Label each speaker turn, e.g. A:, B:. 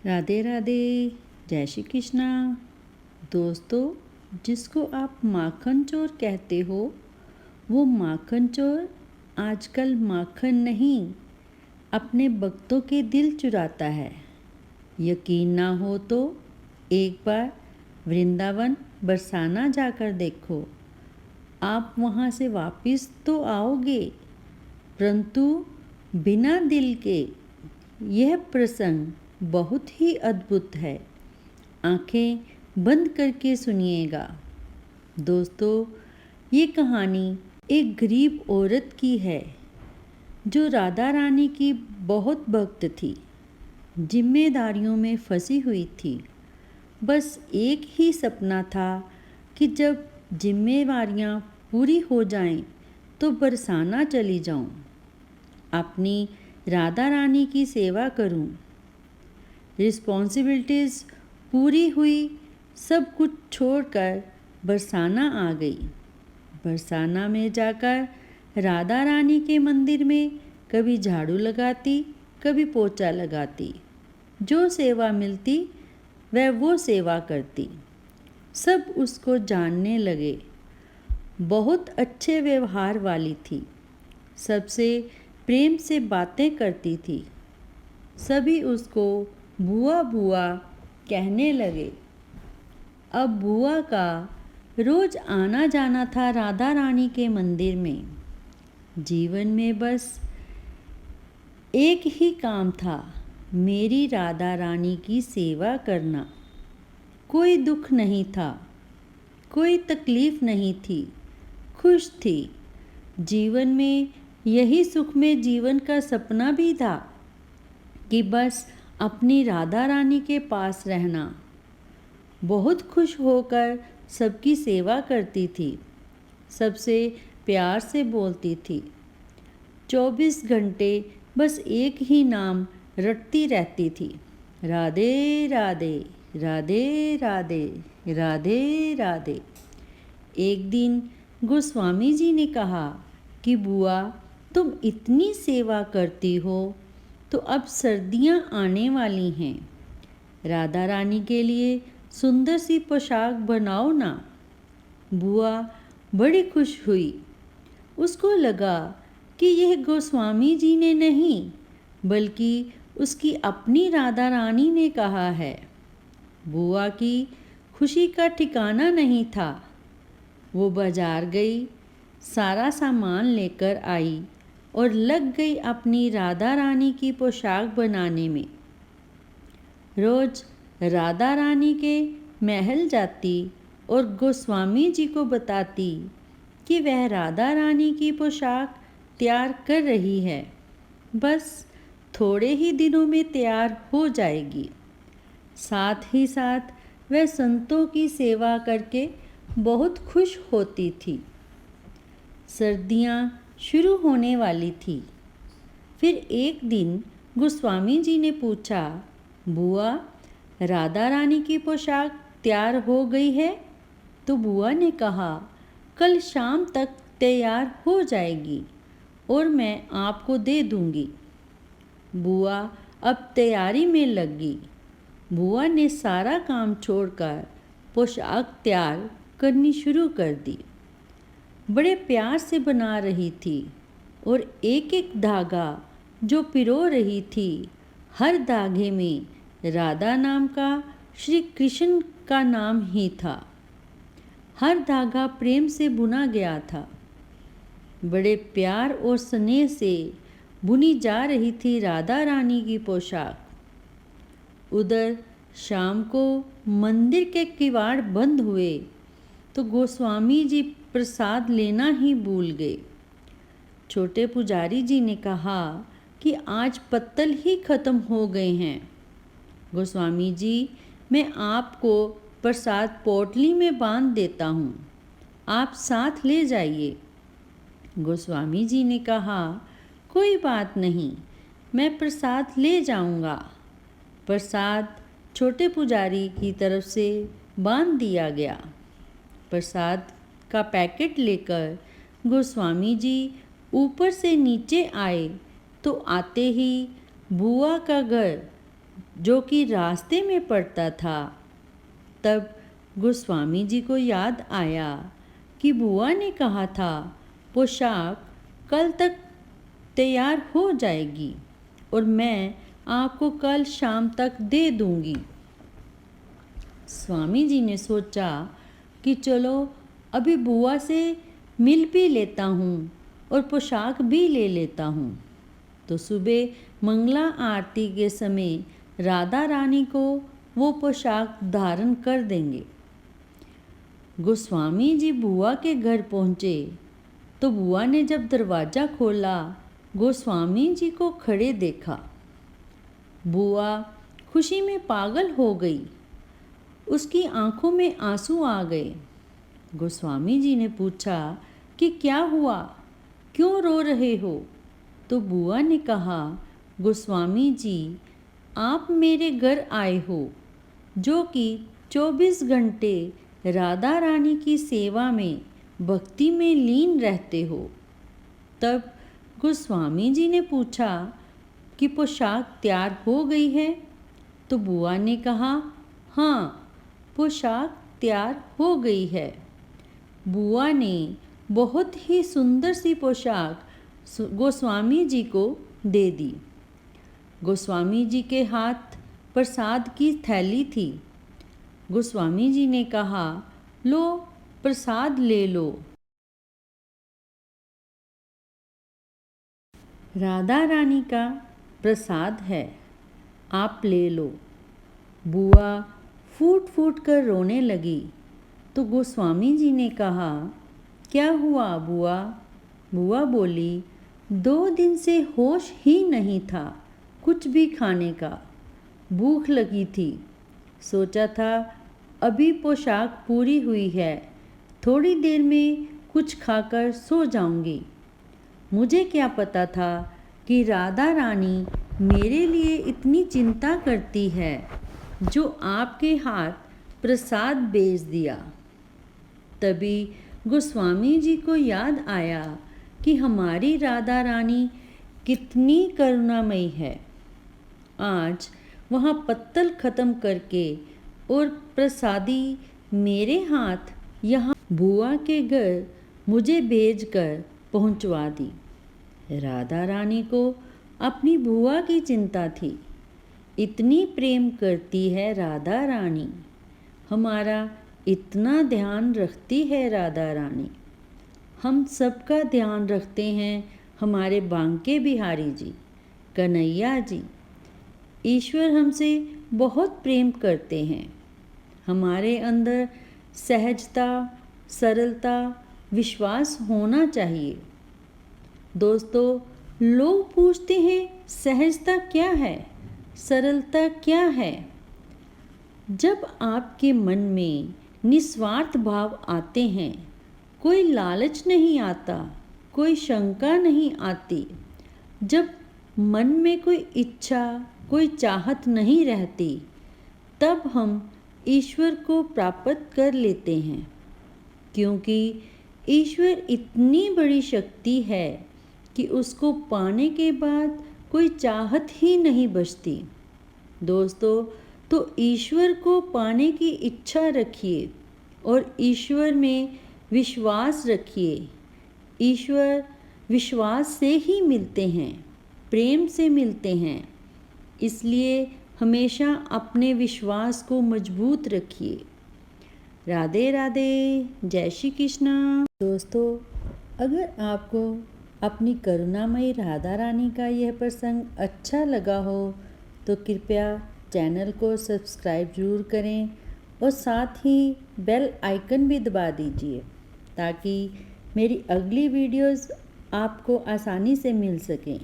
A: राधे राधे। जय श्री कृष्णा। दोस्तों, जिसको आप माखन चोर कहते हो, वो माखन चोर आजकल माखन नहीं, अपने भक्तों के दिल चुराता है। यकीन ना हो तो एक बार वृंदावन बरसाना जाकर देखो। आप वहाँ से वापस तो आओगे, परंतु बिना दिल के। यह प्रसंग बहुत ही अद्भुत है। आंखें बंद करके सुनिएगा। दोस्तों, ये कहानी एक गरीब औरत की है जो राधा रानी की बहुत भक्त थी। जिम्मेदारियों में फंसी हुई थी। बस एक ही सपना था कि जब जिम्मेवारियां पूरी हो जाएं तो बरसाना चली जाऊं, अपनी राधा रानी की सेवा करूं। रिस्पॉन्सिबिलिटीज़ पूरी हुई, सब कुछ छोड़कर बरसाना आ गई। बरसाना में जाकर राधा रानी के मंदिर में कभी झाड़ू लगाती, कभी पोछा लगाती। जो सेवा मिलती वह वो सेवा करती। सब उसको जानने लगे। बहुत अच्छे व्यवहार वाली थी। सबसे प्रेम से बातें करती थी। सभी उसको बुआ बुआ कहने लगे। अब बुआ का रोज आना जाना था राधा रानी के मंदिर में। जीवन में बस एक ही काम था, मेरी राधा रानी की सेवा करना। कोई दुख नहीं था, कोई तकलीफ नहीं थी, खुश थी। जीवन में यही सुख में जीवन का सपना भी था कि बस अपनी राधा रानी के पास रहना। बहुत खुश होकर सबकी सेवा करती थी, सबसे प्यार से बोलती थी। 24 घंटे बस एक ही नाम रटती रहती थी, राधे राधे राधे राधे राधे राधे। एक दिन गोस्वामी जी ने कहा कि बुआ, तुम इतनी सेवा करती हो तो अब सर्दियाँ आने वाली हैं। राधा रानी के लिए सुंदर सी पोशाक बनाओ ना। बुआ बड़ी खुश हुई। उसको लगा कि यह गोस्वामी जी ने नहीं, बल्कि उसकी अपनी राधा रानी ने कहा है। बुआ की खुशी का ठिकाना नहीं था। वो बाजार गई, सारा सामान लेकर आई और लग गई अपनी राधा रानी की पोशाक बनाने में। रोज राधा रानी के महल जाती और गोस्वामी जी को बताती कि वह राधा रानी की पोशाक तैयार कर रही है, बस थोड़े ही दिनों में तैयार हो जाएगी। साथ ही साथ वह संतों की सेवा करके बहुत खुश होती थी। सर्दियाँ शुरू होने वाली थी। फिर एक दिन गोस्वामी जी ने पूछा, बुआ, राधा रानी की पोशाक तैयार हो गई है? तो बुआ ने कहा, कल शाम तक तैयार हो जाएगी और मैं आपको दे दूंगी। बुआ अब तैयारी में लग गई। बुआ ने सारा काम छोड़कर पोशाक तैयार करनी शुरू कर दी। बड़े प्यार से बना रही थी और एक एक धागा जो पिरो रही थी, हर धागे में राधा नाम का, श्री कृष्ण का नाम ही था। हर धागा प्रेम से बुना गया था। बड़े प्यार और स्नेह से बुनी जा रही थी राधा रानी की पोशाक। उधर शाम को मंदिर के किवाड़ बंद हुए तो गोस्वामी जी प्रसाद लेना ही भूल गए। छोटे पुजारी जी ने कहा कि आज पत्तल ही खत्म हो गए हैं। गोस्वामी जी, मैं आपको प्रसाद पोटली में बांध देता हूँ, आप साथ ले जाइए। गोस्वामी जी ने कहा, कोई बात नहीं, मैं प्रसाद ले जाऊँगा। प्रसाद छोटे पुजारी की तरफ से बांध दिया गया। प्रसाद का पैकेट लेकर गोस्वामी जी ऊपर से नीचे आए तो आते ही बुआ का घर जो कि रास्ते में पड़ता था। तब गोस्वामी जी को याद आया कि बुआ ने कहा था पोशाक कल तक तैयार हो जाएगी और मैं आपको कल शाम तक दे दूंगी। स्वामी जी ने सोचा कि चलो अभी बुआ से मिल भी लेता हूँ और पोशाक भी ले लेता हूँ। तो सुबह मंगला आरती के समय राधा रानी को वो पोशाक धारण कर देंगे। गोस्वामी जी बुआ के घर पहुँचे तो बुआ ने जब दरवाज़ा खोला गोस्वामी जी को खड़े देखा। बुआ खुशी में पागल हो गई, उसकी आंखों में आंसू आ गए। गोस्वामी जी ने पूछा कि क्या हुआ, क्यों रो रहे हो? तो बुआ ने कहा, गोस्वामी जी आप मेरे घर आए हो जो कि 24 घंटे राधा रानी की सेवा में भक्ति में लीन रहते हो। तब गोस्वामी जी ने पूछा कि पोशाक तैयार हो गई है? तो बुआ ने कहा, हाँ पोशाक तैयार हो गई है। बुआ ने बहुत ही सुंदर सी पोशाक गोस्वामी जी को दे दी। गोस्वामी जी के हाथ प्रसाद की थैली थी। गोस्वामी जी ने कहा, लो प्रसाद ले लो। राधा रानी का प्रसाद है, आप ले लो। बुआ फूट फूट कर रोने लगी। तो गोस्वामी जी ने कहा, क्या हुआ बुआ? बुआ बोली, 2 दिन से होश ही नहीं था कुछ भी खाने का, भूख लगी थी, सोचा था अभी पोशाक पूरी हुई है, थोड़ी देर में कुछ खाकर सो जाऊंगी। मुझे क्या पता था कि राधा रानी मेरे लिए इतनी चिंता करती है, जो आपके हाथ प्रसाद भेज दिया। तभी गोस्वामी जी को याद आया कि हमारी राधा रानी कितनी करुणामयी है। आज वहाँ पत्तल ख़त्म करके और प्रसादी मेरे हाथ यहाँ बुआ के घर मुझे भेजकर पहुँचवा दी। राधा रानी को अपनी बुआ की चिंता थी। इतनी प्रेम करती है राधा रानी, हमारा इतना ध्यान रखती है राधा रानी। हम सबका ध्यान रखते हैं हमारे बांके बिहारी जी, कन्हैया जी। ईश्वर हमसे बहुत प्रेम करते हैं। हमारे अंदर सहजता, सरलता, विश्वास होना चाहिए। दोस्तों, लोग पूछते हैं सहजता क्या है, सरलता क्या है? जब आपके मन में निस्वार्थ भाव आते हैं, कोई लालच नहीं आता, कोई शंका नहीं आती, जब मन में कोई इच्छा, कोई चाहत नहीं रहती, तब हम ईश्वर को प्राप्त कर लेते हैं। क्योंकि ईश्वर इतनी बड़ी शक्ति है कि उसको पाने के बाद कोई चाहत ही नहीं बचती। दोस्तों, तो ईश्वर को पाने की इच्छा रखिए और ईश्वर में विश्वास रखिए। ईश्वर विश्वास से ही मिलते हैं, प्रेम से मिलते हैं। इसलिए हमेशा अपने विश्वास को मजबूत रखिए। राधे राधे, जय श्री कृष्णा। दोस्तों, अगर आपको अपनी करुणामयी राधा रानी का यह प्रसंग अच्छा लगा हो तो कृपया चैनल को सब्सक्राइब ज़रूर करें और साथ ही बेल आइकन भी दबा दीजिए ताकि मेरी अगली वीडियोस आपको आसानी से मिल सकें।